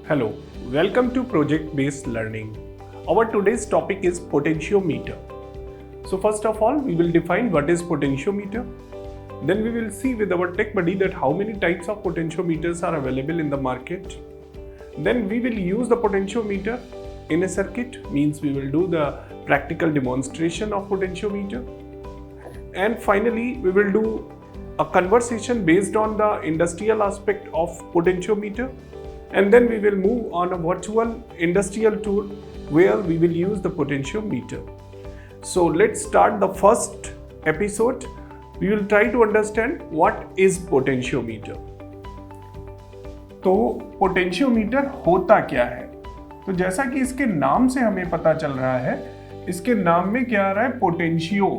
Hello, welcome to project-based learning. Our today's topic is potentiometer. So first of all, we will define what is potentiometer. Then we will see with our tech buddy that how many types of potentiometers are available in the market. Then we will use the potentiometer in a circuit, means we will do the practical demonstration of potentiometer. And finally, we will do a conversation based on the industrial aspect of potentiometer. And then we will move on a virtual industrial tour where we will use the potentiometer. So let's start the first episode. We will try to understand what is potentiometer. तो potentiometer होता क्या है? तो जैसा कि इसके नाम से हमें पता चल रहा है, इसके नाम में क्या आ रहा है? Potentio,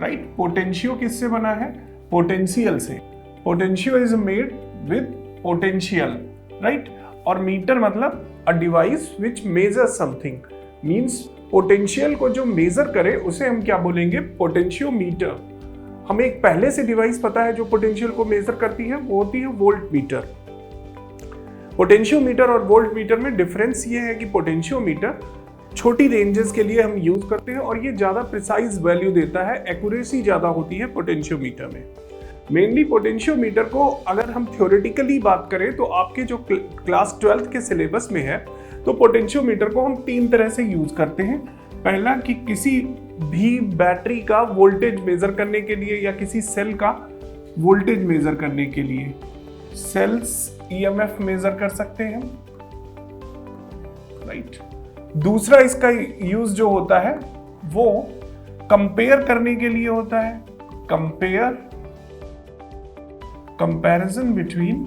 right? पोटेंशियो किससे बना है? पोटेंशियल से. Potentio is made with potential, right? और मीटर मतलब a device which measure something, means potential को जो मेजर करे उसे हम क्या बोलेंगे? पोटेंशियोमीटर. हमें एक पहले से डिवाइस पता है जो पोटेंशियल को मेजर करती है, वो होती है वोल्ट मीटर. पोटेंशियोमीटर और वोल्ट मीटर में डिफरेंस ये है कि पोटेंशियोमीटर छोटी रेंजेस के लिए हम यूज करते हैं और ये ज्यादा प्रिसाइज वैल्यू देता है, एक्यूरेसी ज्यादा होती है पोटेंशियोमीटर में. मेनली पोटेंशियोमीटर को अगर हम थ्योरेटिकली बात करें तो आपके जो क्लास 12th के सिलेबस में है, तो पोटेंशियोमीटर को हम 3 तरह से यूज करते हैं. पहला कि किसी भी बैटरी का वोल्टेज मेजर करने के लिए या किसी सेल का वोल्टेज मेजर करने के लिए सेल्स ईएमएफ मेजर कर सकते हैं, राइट? दूसरा इसका यूज जो होता है वो कंपेयर करने के लिए होता है. Comparison between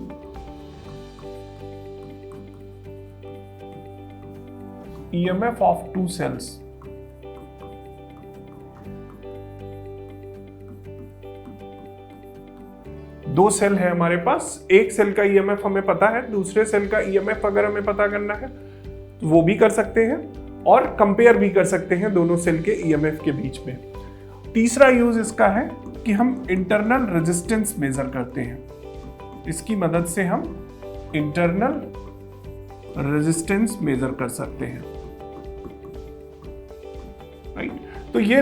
EMF of two cells. दो सेल है हमारे पास, एक सेल का ईएमएफ हमें पता है, दूसरे सेल का ईएमएफ अगर हमें पता करना है तो वो भी कर सकते हैं और कंपेयर भी कर सकते हैं दोनों सेल के ईएमएफ के बीच में. तीसरा यूज इसका है कि हम इंटरनल रेजिस्टेंस मेजर करते हैं. इसकी मदद से हम इंटरनल रेजिस्टेंस मेजर कर सकते हैं, राइट? तो ये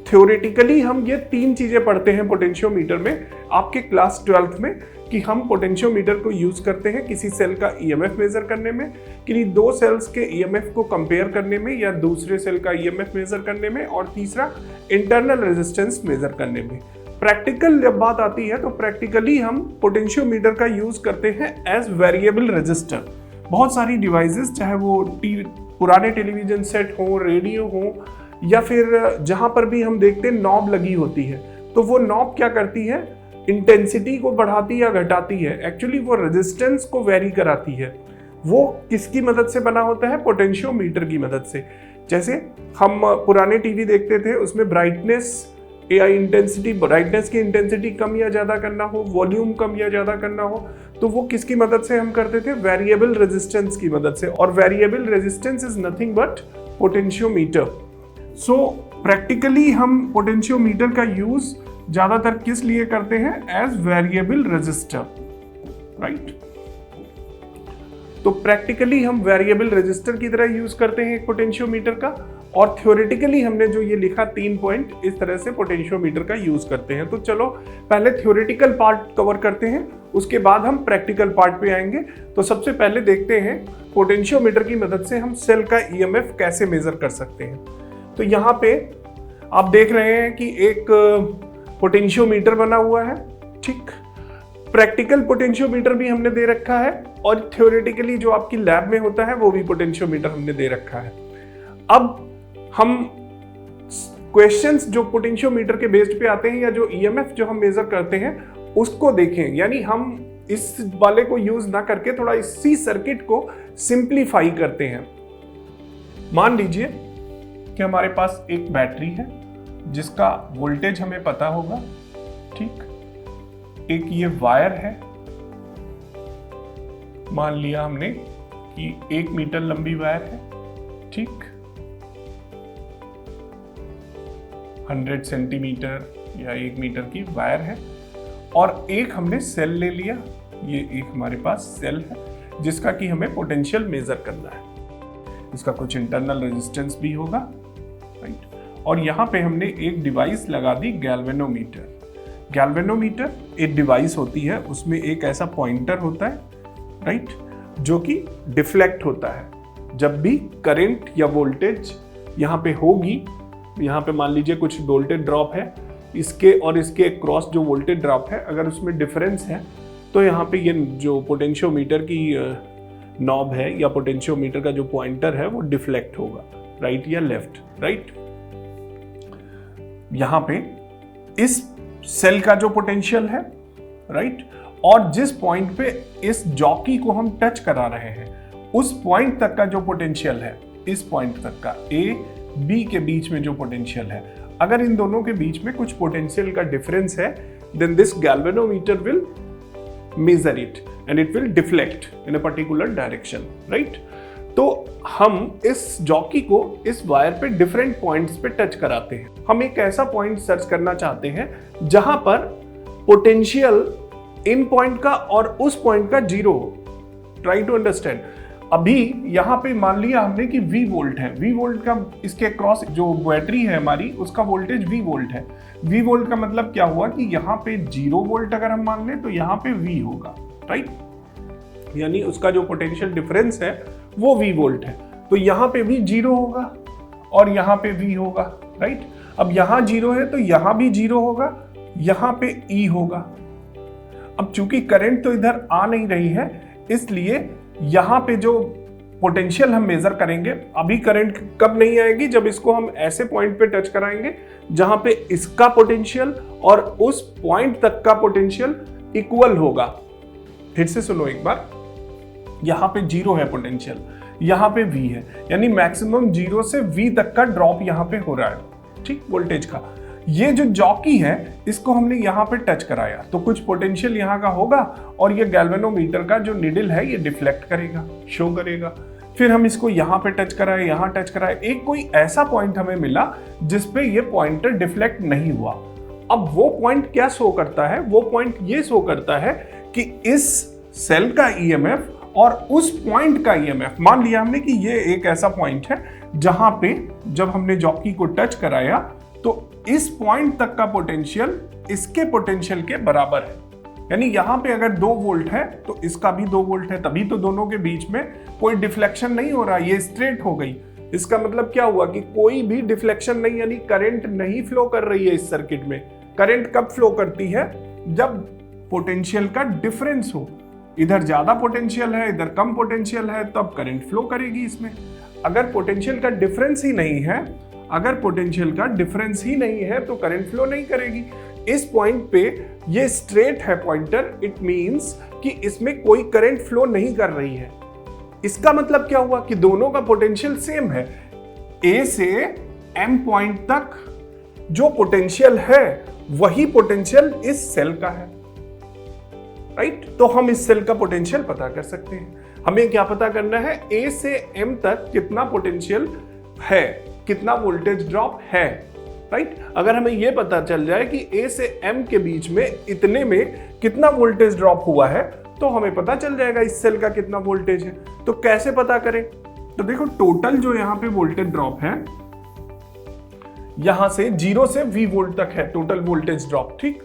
थ्योरेटिकली हम ये 3 चीजें पढ़ते हैं पोटेंशियोमीटर में आपके क्लास 12th में, कि हम पोटेंशियोमीटर को यूज करते हैं किसी सेल का ईएमएफ मेजर करने में, किसी 2 सेल्स के ईएमएफ को कंपेयर करने में या दूसरे सेल का ईएमएफ मेजर करने में, और तीसरा इंटरनल रेजिस्टेंस मेजर करने में. प्रैक्टिकल जब बात आती है तो प्रैक्टिकली हम पोटेंशियोमीटर का यूज करते हैं एज वेरिएबल रजिस्टर. बहुत सारी डिवाइसेस, चाहे वो पुराने टेलीविजन सेट हो, रेडियो हो, या फिर जहां पर भी हम देखते हैं नॉब लगी होती है, तो वो नॉब क्या करती है? इंटेंसिटी को बढ़ाती या घटाती है. एक्चुअली वो रेजिस्टेंस को वेरी कराती है. वो किसकी मदद से बना होता है? पोटेंशियोमीटर की मदद से. जैसे हम पुराने टीवी देखते थे, उसमें ब्राइटनेस या इंटेंसिटी, ब्राइटनेस की इंटेंसिटी कम या ज्यादा करना हो, वॉल्यूम कम या ज्यादा करना हो, तो वो किसकी मदद से हम करते थे? वेरिएबल रेजिस्टेंस की मदद से. और variable resistance is nothing but potentiometer. So practically हम पोटेंशियोमीटर का यूज ज्यादातर किस लिए करते हैं? As variable resistor, right? तो प्रैक्टिकली हम वेरिएबल रेजिस्टर की तरह यूज करते हैं एक पोटेंशियोमीटर का, और थ्योरेटिकली हमने जो ये लिखा 3 पॉइंट, इस तरह से पोटेंशियोमीटर का यूज करते हैं. तो चलो पहले थ्योरेटिकल पार्ट कवर करते हैं, उसके बाद हम प्रैक्टिकल पार्ट पे आएंगे. तो सबसे पहले देखते हैं पोटेंशियोमीटर की मदद से हम सेल का ईएमएफ कैसे मेजर कर सकते हैं. तो यहाँ पे आप देख रहे हैं कि एक पोटेंशियोमीटर बना हुआ है, ठीक? प्रैक्टिकल पोटेंशियोमीटर भी हमने दे रखा है, और थ्योरेटिकली जो आपकी लैब में होता है वो भी पोटेंशियोमीटर हमने दे रखा है. अब हम क्वेश्चंस जो पोटेंशियोमीटर के बेस्ड पे आते हैं, या जो ईएमएफ जो हम मेजर करते हैं उसको देखें. यानी हम इस वाले को यूज ना करके थोड़ा इसी सर्किट को सिंप्लीफाई करते हैं. मान लीजिए कि हमारे पास एक बैटरी है जिसका वोल्टेज हमें पता होगा, ठीक? एक ये वायर है, मान लिया हमने कि 1 मीटर लंबी वायर है, ठीक? 100 सेंटीमीटर या 1 मीटर की वायर है, और एक हमने सेल ले लिया, ये एक हमारे पास सेल है जिसका कि हमें पोटेंशियल मेजर करना है। इसका कुछ इंटरनल रेजिस्टेंस भी होगा, राइट। और यहाँ पे हमने एक डिवाइस लगा दी गैल्वेनोमीटर। गैल्वेनोमीटर एक डिवाइस होती है, उसमें एक ऐसा पॉइंटर होता है, राइट, जो कि डिफ्लेक्ट होता है। जब भी करंट या वोल्टेज यहाँ पे होगी, यहाँ पे मान लीजिए कुछ वोल्टेज ड्रॉप है, इसके और इसके क्रॉस जो वोल्टेज ड्रॉप है, अगर उसमें डिफरेंस है तो यहाँ पे ये जो पोटेंशियोमीटर की नॉब है या पोटेंशियोमीटर का जो पॉइंटर है वो डिफ्लेक्ट होगा, राइट या लेफ्ट, राइट। यहाँ पे इस सेल का जो पोटेंशियल है, राइट, और जिस पॉइंट पे इस जॉकी को हम टच करा रहे हैं उस पॉइंट तक का जो पोटेंशियल है, इस पॉइंट तक का ए बी के बीच में जो पोटेंशियल है, अगर इन दोनों के बीच में कुछ पोटेंशियल का डिफरेंस है, then this galvanometer will measure it and it will deflect in a particular direction, right. तो हम इस जॉकी को इस वायर पे डिफरेंट पॉइंट्स पे टच कराते हैं। हम एक ऐसा पॉइंट सर्च करना चाहते हैं जहां पर पोटेंशियल इन पॉइंट का और उस पॉइंट का जीरो हो। Try to understand. अभी यहां पे मान लिया हमने कि V वोल्ट है, V वोल्ट का इसके क्रॉस जो बैटरी है हमारी उसका वोल्टेज V वोल्ट है। V वोल्ट का मतलब क्या हुआ कि यहाँ पे 0 वोल्ट अगर हम मान लें तो यहाँ पे V होगा, राइट, यानी उसका जो पोटेंशियल डिफरेंस है वो V वोल्ट है। तो यहाँ पे भी 0 होगा और यहाँ पे V होगा, राइट। अब यहाँ 0 है तो यहाँ भी 0 होगा, यहाँ पे E होगा। अब चूंकि करंट तो इधर आ नहीं रही है, इसलिए यहाँ पे जो पोटेंशियल हम मेजर करेंगे, अभी करंट कब नहीं आएगी, जब इसको हम ऐसे पॉइंट पे टच कराएंगे जहां पे इसका पोटेंशियल और उस पॉइंट तक का पोटेंशियल इक्वल होगा। फिर से सुनो एक बार, यहाँ पे 0 है पोटेंशियल, यहाँ पे V है, यानी मैक्सिमम 0 से V तक का ड्रॉप यहाँ पे हो रहा है, ठीक, वोल्टेज का। ये जो जॉकी है इसको हमने यहाँ पे टच कराया तो कुछ पोटेंशियल यहाँ का होगा और ये गैल्वेनोमीटर का जो निडल है ये डिफ्लेक्ट करेगा, शो करेगा। फिर हम इसको यहाँ पे टच कराए, यहाँ टच कराए, एक कोई ऐसा पॉइंट हमें मिला जिसपे ये पॉइंटर डिफ्लेक्ट नहीं हुआ। अब वो पॉइंट क्या शो करता है, वो पॉइंट ये शो करता है कि इस सेल का ईएमएफ और उस पॉइंट का ईएमएफ, मान लिया हमने कि ये एक ऐसा पॉइंट है जहां पे जब हमने जॉकी को टच कराया तो इस पॉइंट तक का पोटेंशियल इसके पोटेंशियल के बराबर है। यानी यहां पे अगर 2 वोल्ट है तो इसका भी 2 वोल्ट है, तभी तो दोनों के बीच में कोई डिफ्लेक्शन नहीं हो रहा, ये स्ट्रेट हो गई। इसका मतलब क्या हुआ कि कोई भी डिफ्लेक्शन नहीं, यानी करंट नहीं फ्लो कर रही है इस सर्किट में। करंट कब फ्लो करती है, जब पोटेंशियल का डिफरेंस हो, इधर ज्यादा पोटेंशियल है इधर कम पोटेंशियल है, तब करंट फ्लो करेगी इसमें। अगर पोटेंशियल का डिफरेंस ही नहीं है, अगर पोटेंशियल का डिफरेंस ही नहीं है तो करंट फ्लो नहीं करेगी। इस पॉइंट पे ये स्ट्रेट है पॉइंटर, इट मींस कि इसमें कोई करंट फ्लो नहीं कर रही है। इसका मतलब क्या हुआ कि दोनों का पोटेंशियल सेम है। ए से एम पॉइंट तक जो पोटेंशियल है वही पोटेंशियल इस सेल का है, राइट। तो हम इस सेल का पोटेंशियल पता कर सकते हैं। हमें क्या पता करना है, ए से एम तक कितना पोटेंशियल है, कितना वोल्टेज ड्रॉप है, राइट। अगर हमें यह पता चल जाए कि ए से एम के बीच में इतने में कितना वोल्टेज ड्रॉप हुआ है तो हमें पता चल जाएगा इस सेल का कितना वोल्टेज है। तो कैसे पता करें, तो देखो टोटल जो यहां पे वोल्टेज ड्रॉप है, यहां से 0 से V वोल्ट तक है टोटल वोल्टेज ड्रॉप, ठीक।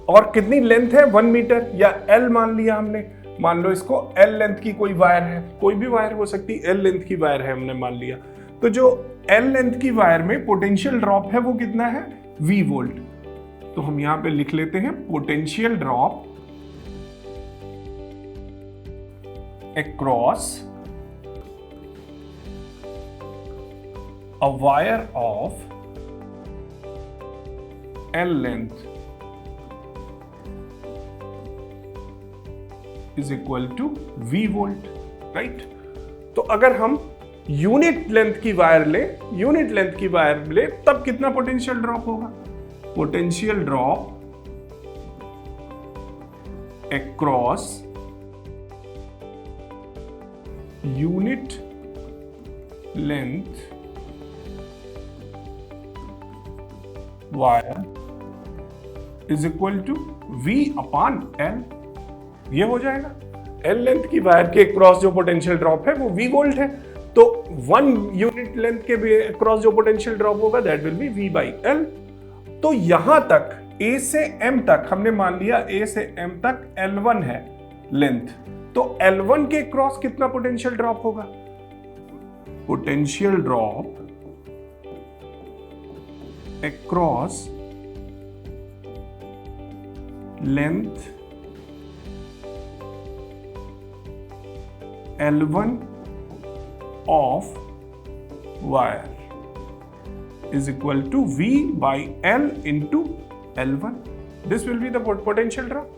और कितनी लेंथ है, 1 मीटर या L मान लिया हमने। मान लो इसको L लेंथ की कोई वायर है, कोई भी वायर हो सकती, L लेंथ की वायर है हमने मान लिया। तो जो L लेंथ की वायर में पोटेंशियल ड्रॉप है वो कितना है, V वोल्ट। तो हम यहां पे लिख लेते हैं potential drop across a wire of L length is equal to V volt, right. तो अगर हम यूनिट लेंथ की वायर ले तब कितना पोटेंशियल ड्रॉप होगा, potential drop across unit length wire is equal to V upon L, ये हो जाएगा। L लेंथ की वायर के क्रॉस जो पोटेंशियल ड्रॉप है वो V वोल्ट है, तो 1 यूनिट लेंथ के क्रॉस जो पोटेंशियल ड्रॉप होगा that will be V by L। तो यहां तक A से M तक हमने मान लिया A से M तक L1 है लेंथ, तो L1 के क्रॉस कितना पोटेंशियल ड्रॉप होगा? Potential drop across length L1 of wire is equal to V by L into L1. This will be the potential drop.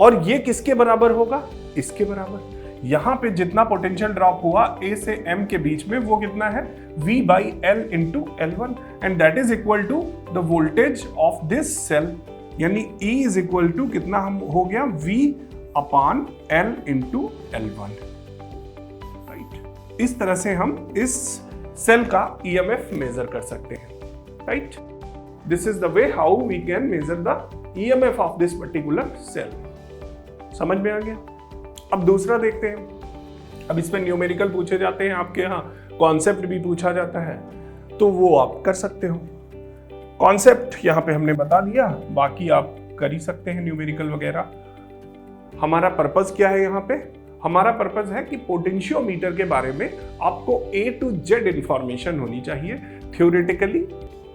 और ये किसके बराबर होगा? इसके बराबर। यहां पे जितना पोटेंशियल ड्रॉप हुआ A से M के बीच में वो कितना है? V by L into L1 and that is equal to the voltage of this cell, यानी E is equal to कितना हम हो गया? V upon L into L1। इस तरह से हम इस सेल का EMF मेजर कर सकते हैं, right? This is the way how we can measure the EMF of this particular cell. समझ में आ गया? अब दूसरा देखते हैं। अब इसमें न्यूमेरिकल पूछे जाते हैं, आपके यहाँ कॉन्सेप्ट भी पूछा जाता है, तो वो आप कर सकते हो। कॉन्सेप्ट यहाँ पे हमने बता दिया, बाकी आप कर ही सकते हैं न्यूमेरिकल वगैरह। हमारा पर्पस क्या है यहाँ पे? हमारा पर्पस है कि पोटेंशियोमीटर के बारे में आपको A to Z इंफॉर्मेशन होनी चाहिए, theoretically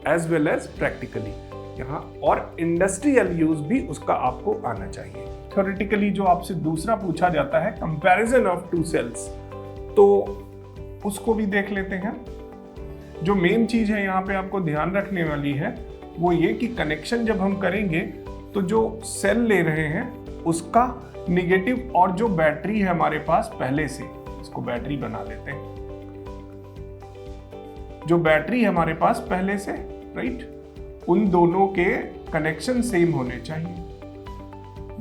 as well as practically यहाँ, और इंडस्ट्रियल यूज भी उसका आपको आना चाहिए। थ्योरेटिकली जो आपसे दूसरा पूछा जाता है कंपैरिजन ऑफ टू सेल्स, तो उसको भी देख लेते हैं। जो मेन चीज है यहाँ पे आपको ध्यान रखने वाली है वो ये कि कनेक्शन जब हम करेंगे तो जो सेल ले रहे हैं उसका नेगेटिव और जो बैटरी है हमारे पास पहले से, इसको बैटरी बना लेते हैं, जो बैटरी है हमारे पास पहले से, राइट, उन दोनों के कनेक्शन सेम होने चाहिए।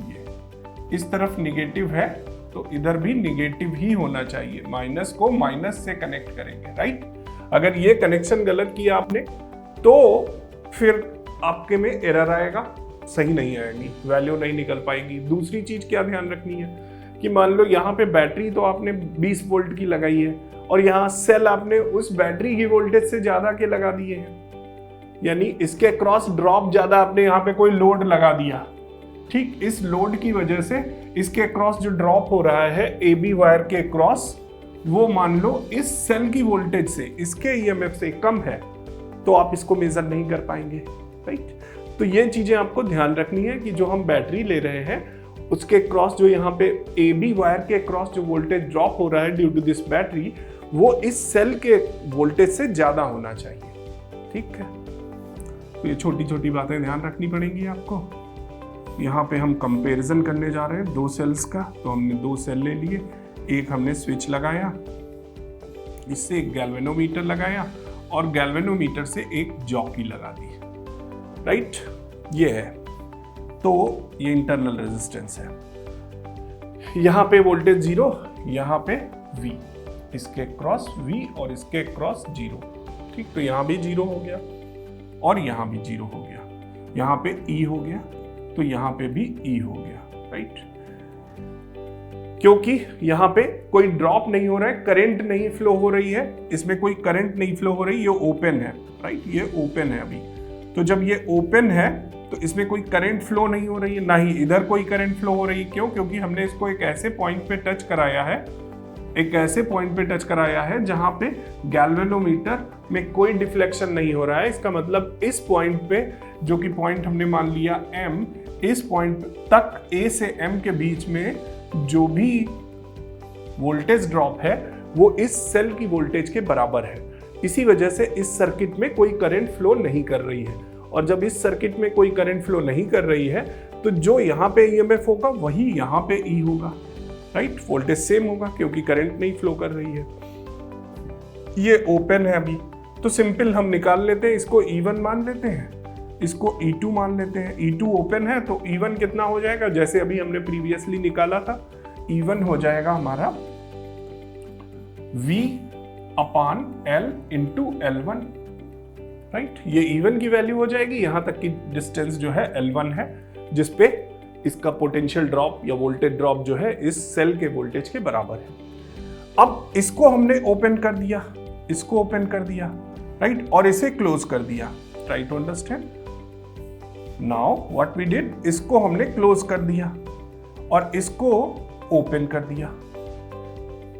ये इस तरफ नेगेटिव है तो इधर भी नेगेटिव ही होना चाहिए, माइनस को माइनस से कनेक्ट करेंगे, राइट। अगर ये कनेक्शन गलत किया आपने तो फिर आपके में एरर आएगा, सही नहीं आएगी, वैल्यू नहीं निकल पाएगी। दूसरी चीज क्या ध्यान रखनी है कि मान लो यहाँ पे बैटरी तो आपने 20 वोल्ट की लगाई है और यहाँ सेल आपने उस बैटरी की वोल्टेज से ज्यादा के लगा दिए हैं, यानी इसके क्रॉस ड्रॉप ज्यादा आपने यहाँ पे कोई लोड लगा दिया, ठीक। इस लोड की वजह से इसके क्रॉस जो ड्रॉप हो रहा है AB वायर के क्रॉस, वो मान लो इस सेल की वोल्टेज से इसके EMF से कम है, तो आप इसको मेजर नहीं कर पाएंगे, राइट। तो ये चीजें आपको ध्यान रखनी है कि जो हम बैटरी ले रहे हैं उसके क्रॉस जो यहाँ पे AB वायर के क्रॉस जो वोल्टेज ड्रॉप हो रहा है ड्यू टू दिस बैटरी, वो इस सेल के वोल्टेज से ज्यादा होना चाहिए, ठीक है। तो ये छोटी छोटी बातें ध्यान रखनी पड़ेंगी आपको। यहाँ पे हम कंपैरिजन करने जा रहे हैं दो सेल्स का, तो हमने दो सेल ले लिए, एक हमने स्विच लगाया, इससे एक गैल्वेनोमीटर लगाया और गैल्वेनोमीटर से एक जॉकी लगा दी, राइट। ये है, तो ये इंटरनल रेजिस्टेंस है। यहाँ पे वोल्टेज 0, यहाँ पे V, इसके क्रॉस V और इसके क्रॉस 0, ठीक। तो यहाँ भी 0 हो गया और यहाँ भी 0 हो गया, यहाँ पे E हो गया तो यहाँ पे भी E हो गया, राइट। क्योंकि यहाँ पे कोई ड्रॉप नहीं हो रहा है, करंट नहीं फ्लो हो रही है, इसमें कोई करंट नहीं फ्लो हो रही, ये ओपन है, राइट, ये ओपन है अभी। तो जब ये ओपन है तो इसमें कोई करंट फ्लो नहीं हो रही है, ना ही इधर कोई करंट फ्लो हो रही है। क्यों? क्योंकि हमने इसको एक ऐसे पॉइंट पे टच कराया है, एक ऐसे पॉइंट पे टच कराया है जहां पे गैल्वेनोमीटर में कोई डिफ्लेक्शन नहीं हो रहा है। इसका मतलब इस पॉइंट पे, जो कि पॉइंट हमने मान लिया M, इस पॉइंट तक A से M के बीच में जो भी वोल्टेज ड्रॉप है वो इस सेल की वोल्टेज के बराबर है। इसी वजह से इस सर्किट में कोई करंट फ्लो नहीं कर रही है, और जब इस सर्किट में कोई करंट फ्लो नहीं कर रही है तो जो यहाँ पे EMF होगा वही यहाँ पे E होगा, राइट। वोल्टेज सेम होगा क्योंकि करंट नहीं फ्लो कर रही है। ये ओपन है अभी, तो सिंपल हम निकाल लेते हैं, इसको E1 मान लेते हैं, इसको E2 मान लेते हैं। E2 ओपन है तो E1 कितना हो जाएगा, जैसे अभी हमने प्रीवियसली निकाला था, E1 हो जाएगा हमारा V upon L into L1, right. ये E1 की वैल्यू हो जाएगी, यहां तक की डिस्टेंस जो है L1 है, जिसपे इसका पोटेंशियल ड्रॉप या वोल्टेज ड्रॉप जो है इस सेल के वोल्टेज के बराबर है। अब इसको हमने ओपन कर दिया, इसको ओपन कर दिया, राइट, और इसे क्लोज कर दिया। Try to understand now what we did, इसको हमने क्लोज कर दिया और इसको ओपन कर दिया,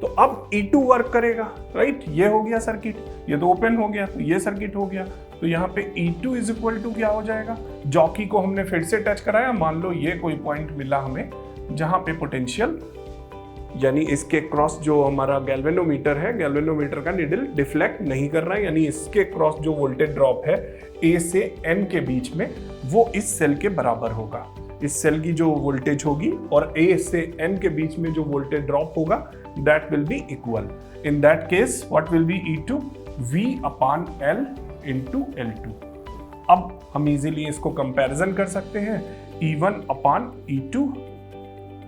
तो अब E2 वर्क करेगा, राइट। ये हो गया सर्किट, ये तो ओपन हो गया, तो ये सर्किट हो गया। तो यहाँ पे E2 इज इक्वल टू क्या हो जाएगा, जॉकी को हमने फिर से टच कराया, मान लो ये कोई पॉइंट मिला हमें जहां पे पोटेंशियल यानी इसके क्रॉस जो हमारा गैल्वेनोमीटर है, गैल्वेनोमीटर का निडल डिफ्लेक्ट नहीं कर रहा है, यानी इसके क्रॉस जो वोल्टेज ड्रॉप है A से N के बीच में वो इस सेल के बराबर होगा। इस सेल की जो वोल्टेज होगी और A से N के बीच में जो वोल्टेज ड्रॉप होगा that will be equal. In that case what will be E2? V upon L into L2. अब हम इजीली इसको कंपैरिजन कर सकते हैं, E1 upon E2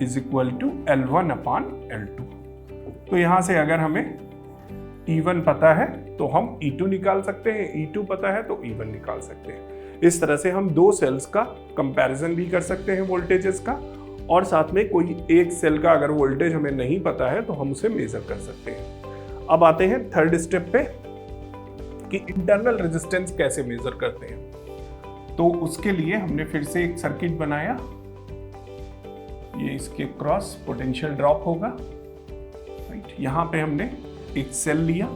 is equal to L1 upon L2। तो यहां से अगर हमें E1 पता है तो हम E2 निकाल सकते हैं, E2 पता है तो E1 निकाल सकते हैं। इस तरह से हम दो सेल्स का कंपैरिजन भी कर सकते हैं वोल्टेजेस का, और साथ में कोई एक सेल का अगर वोल्टेज हमें नहीं पता है तो हम उसे मेजर कर सकते हैं। अब आते हैं थर्ड स्टेप पे कि इंटरनल रेजिस्टेंस कैसे मेजर करते हैं। तो उसके लिए हमने फिर से एक सर्किट बनाया, ये इसके क्रॉस पोटेंशियल ड्रॉप होगा, राइट। यहाँ पे हमने एक सेल लिया,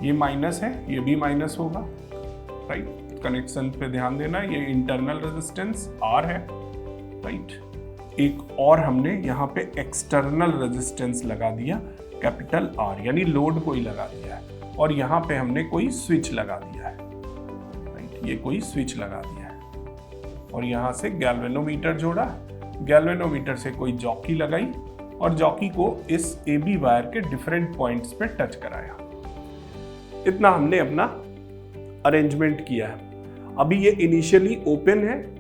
ये माइनस है, ये भी माइनस होगा, राइट। कनेक्शन पे ध्यान देना, ये इंटरनल रेजिस्टेंस R है, राइट। एक और हमने यहाँ पे एक्सटर्नल रेजिस्टेंस लगा दिया कैपिटल R, यानी लोड कोई लगा दिया है, और यहाँ पे हमने कोई स्विच लगा दिया है, राइट। ये कोई स्विच लगा दिया है और यहाँ से गैल्वेनोमीटर जोड़ा, गैल्वेनोमीटर से कोई जॉकी लगाई और जॉकी को इस AB वायर के डिफरेंट पॉइंट्स पे टच कराया। इतना हमने अपना अरेंजमेंट किया है। अभी ये इनिशियली ओपन है,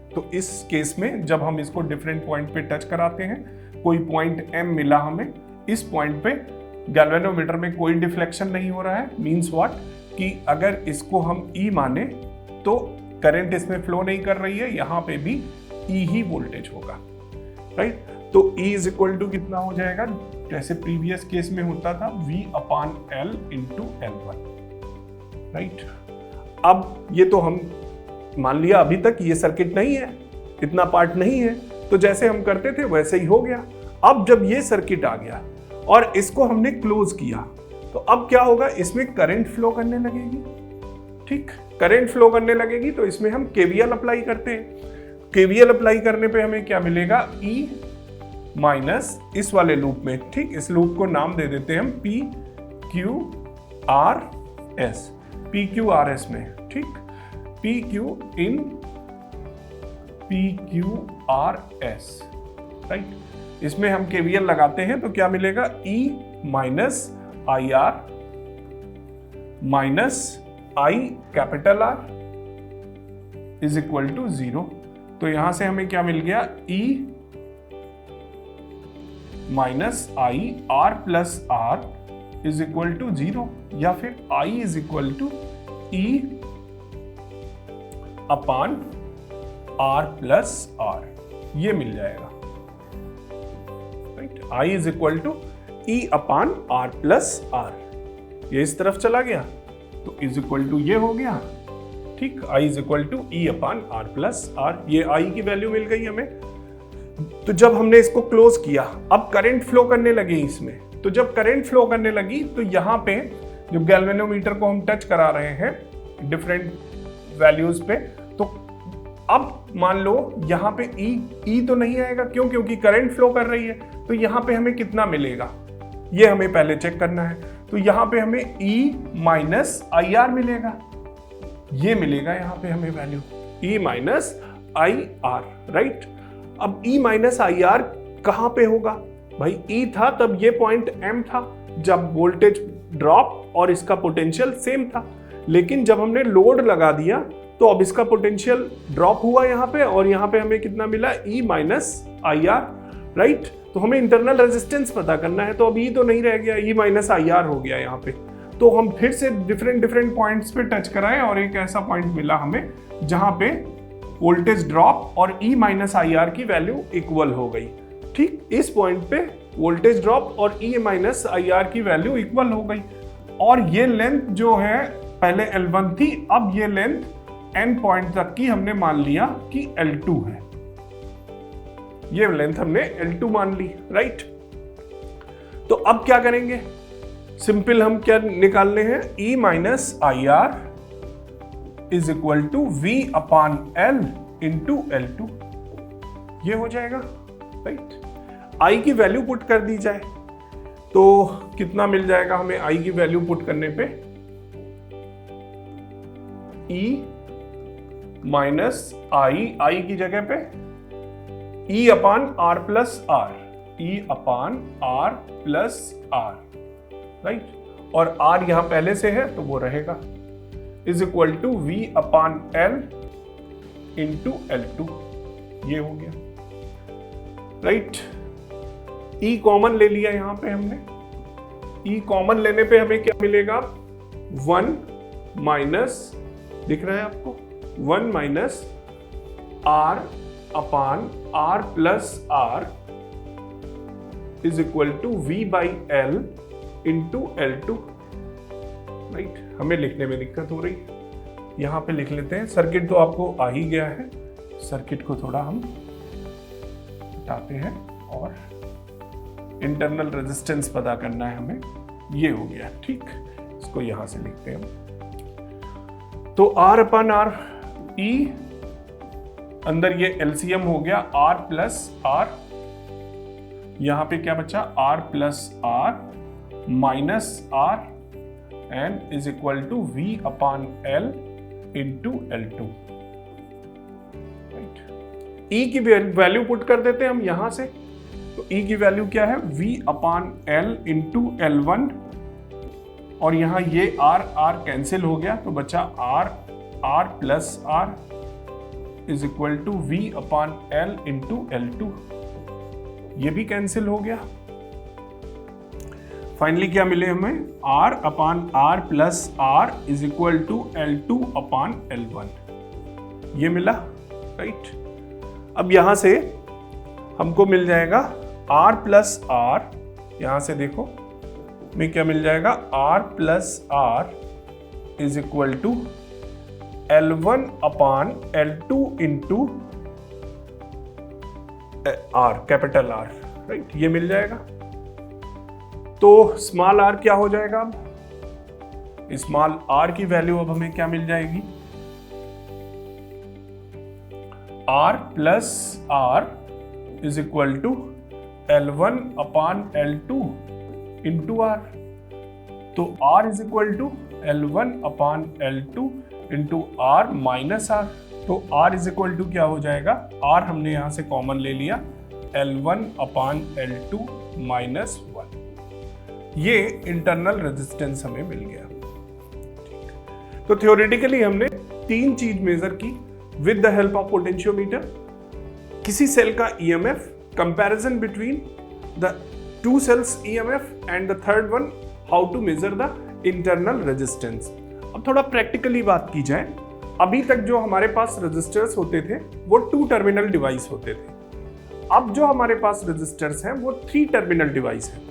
तो इस केस में जब हम इसको डिफरेंट पॉइंट पे टच कराते हैं, कोई पॉइंट M मिला हमें, इस पॉइंट पे गैल्वेनोमीटर में कोई डिफ्लेक्शन नहीं हो रहा है। मींस व्हाट कि अगर इसको हम E माने तो करंट इसमें फ्लो नहीं कर रही है, यहाँ पे भी E ही वोल्टेज होगा, राइट। तो E इज इक्वल टू कितना हो जाएगा, जैसे प्रीवियस केस में होता था V upon L into L1, right. अब ये तो हम मान लिया अभी तक ये सर्किट नहीं है, इतना पार्ट नहीं है, तो जैसे हम करते थे वैसे ही हो गया। अब जब ये सर्किट आ गया और इसको हमने क्लोज किया, तो अब क्या होगा, इसमें करंट फ्लो करने लगेगी, ठीक। करंट फ्लो करने लगेगी तो इसमें हम KVL अप्लाई करते हैं। KVL अप्लाई करने पे हमें क्या मिलेगा, E माइनस इस वाले लूप में, ठीक। इस लूप को नाम दे देते हैं हम PQRS, PQRS में, ठीक। PQ in PQRS, right. इसमें हम KVL लगाते हैं तो क्या मिलेगा, E minus IR minus I capital R is equal to 0। तो यहां से हमें क्या मिल गया, E minus I R plus R is equal to 0, या फिर I is equal to E upon R plus R, ये मिल जाएगा, right. I is equal to E upon R plus R, ये इस तरफ चला गया तो इज इक्वल टू ये हो गया, ठीक। I is equal to E upon R plus R, ये I की वैल्यू मिल गई हमें। तो जब हमने इसको क्लोज किया, अब करंट फ्लो करने लगी इसमें, तो जब करंट फ्लो करने लगी तो यहाँ पे जो गैल्वेनोमीटर को हम टच करा रहे हैं डिफरेंट वैल्यूज पे, तो अब मान लो यहाँ पे E तो नहीं आएगा, क्यों, क्योंकि करंट फ्लो कर रही है। तो यहाँ पे हमें कितना मिलेगा, ये हमें पहले चेक करना है। तो यहाँ पे हमें E माइनस IR मिलेगा, ये मिलेगा यहाँ पे हमें value E minus IR, right. अब E माइनस IR कहाँ पे होगा भाई, E था तब ये पॉइंट M था जब वोल्टेज ड्रॉप और इसका पोटेंशियल सेम था, लेकिन जब हमने लोड लगा दिया तो अब इसका पोटेंशियल ड्रॉप हुआ यहाँ पे, और यहाँ पे हमें कितना मिला, E माइनस IR, राइट। तो हमें इंटरनल रेजिस्टेंस पता करना है, तो अब E तो नहीं रह गया, E माइनस IR हो गया यहाँ पे। तो हम फिर से डिफरेंट पॉइंट्स पे टच कराएं और एक ऐसा पॉइंट मिला हमें जहाँ पे वोल्टेज ड्रॉप और E माइनस आई आर की वैल्यू इक्वल हो गई। ठीक, इस पॉइंट पे वोल्टेज ड्रॉप और E माइनस आई आर की वैल्यू इक्वल हो गई और ये लेंथ जो है पहले L1 थी, अब ये लेंथ एंड पॉइंट तक की हमने मान लिया कि L2 है। ये लेंथ हमने L2 मान ली, राइट। तो अब क्या करेंगे, सिंपल हम क्या निकालने हैं, E minus I R is equal to V upon L into L2, ये हो जाएगा, राइट। I की वैल्यू पुट कर दी जाए तो कितना मिल जाएगा हमें I की वैल्यू पुट करने पे, E माइनस आई की जगह पे E upon R plus R, E upon R plus R, right. और R यहां पहले से है तो वो रहेगा, is equal to V upon L into L2, ये हो गया, राइट। E कॉमन ले लिया यहां पे हमने, E कॉमन लेने पे हमें क्या मिलेगा, 1 माइनस, दिख रहा है आपको, 1 minus R upon R plus R is equal to V by L into L2, right. हमें लिखने में दिक्कत हो रही है, यहां पे लिख लेते हैं। सर्किट तो आपको आ ही गया है, सर्किट को थोड़ा हम हटाते हैं और इंटरनल रेजिस्टेंस पता करना है हमें, ये हो गया, ठीक। इसको यहां से लिखते हैं तो R अपान R, E अंदर ये एलसीएम हो गया R प्लस R, यहां पे क्या बचा, R plus R minus R and is equal to V upon L into L2, right. E की वैल्यू पुट कर देते हैं हम यहां से, तो E की वैल्यू क्या है, V upon L into L1, और यहां ये R कैंसिल हो गया तो बचा R plus R is equal to V upon L into L2, ये भी कैंसिल हो गया। फाइनली क्या मिले हमें, R upon R plus R is equal to L2 upon L1, ये मिला, राइट। अब यहां से हमको मिल जाएगा R प्लस R, यहां से देखो में क्या मिल जाएगा, R plus R is equal to L1 upon L2 into R, capital R, right, ये मिल जाएगा। तो स्मॉल r क्या हो जाएगा, अब स्मॉल r की वैल्यू अब हमें क्या मिल जाएगी, R plus R is equal to L1 upon L2 into R, तो R is equal to L1 upon L2 into R minus R, तो R इज इक्वल टू क्या हो जाएगा, R हमने यहां से कॉमन ले लिया, L1 अपान L2 माइनस 1, ये इंटरनल रेजिस्टेंस हमें मिल गया। तो थ्योरेटिकली हमने 3 चीज मेजर की with the help of potentiometer, किसी सेल का EMF, comparison between the 2 cells EMF and the third one how to measure the internal resistance. अब थोड़ा प्रैक्टिकली बात की जाए, अभी तक जो हमारे पास रेजिस्टर्स होते थे वो 2 टर्मिनल डिवाइस होते थे, अब जो हमारे पास रेजिस्टर्स हैं वो 3 टर्मिनल डिवाइस है,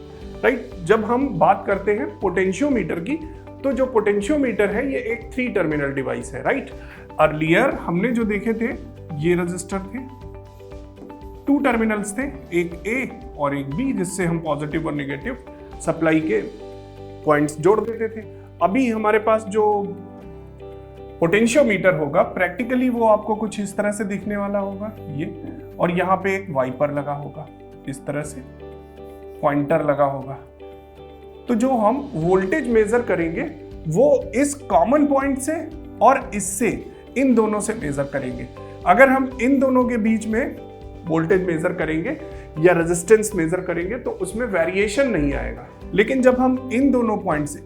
राइट। जब हम बात करते हैं पोटेंशियोमीटर की, तो जो पोटेंशियोमीटर है ये एक 3 टर्मिनल डिवाइस है, राइट। अर्लियर हमने जो देखे थे ये रेजिस्टर थे, 2 टर्मिनल्स थे, एक A और एक B, जिससे हम पॉजिटिव और नेगेटिव सप्लाई के पॉइंट्स जोड़ देते थे। अभी हमारे पास जो पोटेंशियोमीटर होगा प्रैक्टिकली वो आपको कुछ इस तरह से दिखने वाला होगा, ये, और यहाँ पे एक वाइपर लगा होगा, इस तरह से पॉइंटर लगा होगा। तो जो हम वोल्टेज मेजर करेंगे वो इस कॉमन पॉइंट से और इससे, इन दोनों से मेजर करेंगे। अगर हम इन दोनों के बीच में वोल्टेज मेजर करेंगे या रेजिस्टेंस मेजर करेंगे तो उसमें वेरिएशन नहीं आएगा, लेकिन जब हम इन दोनों पॉइंट से,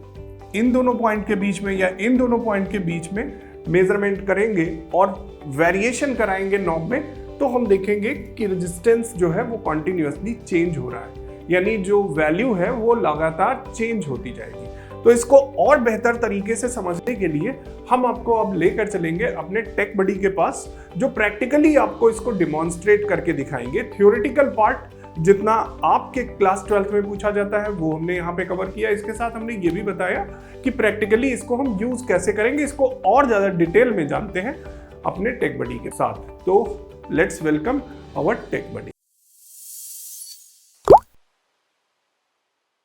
इन दोनों पॉइंट के बीच में या इन दोनों पॉइंट के बीच में मेजरमेंट करेंगे और वेरिएशन कराएंगे नॉब में, तो हम देखेंगे कि रेजिस्टेंस जो है वो कॉन्टिन्यूअसली चेंज हो रहा है, यानी जो वैल्यू है वो लगातार चेंज होती जाएगी। तो इसको और बेहतर तरीके से समझने के लिए हम आपको अब लेकर चलेंगे अपने टेक बडी के पास, जो प्रैक्टिकली आपको इसको डिमॉन्स्ट्रेट करके दिखाएंगे। थ्योरेटिकल पार्ट जितना आपके क्लास 12th में पूछा जाता है वो हमने यहाँ पे कवर किया। इसके साथ हमने ये भी बताया कि प्रैक्टिकली इसको हम यूज कैसे करेंगे, इसको और ज्यादा डिटेल में जानते हैं अपने टेक बडी के साथ। तो let's welcome our tech buddy.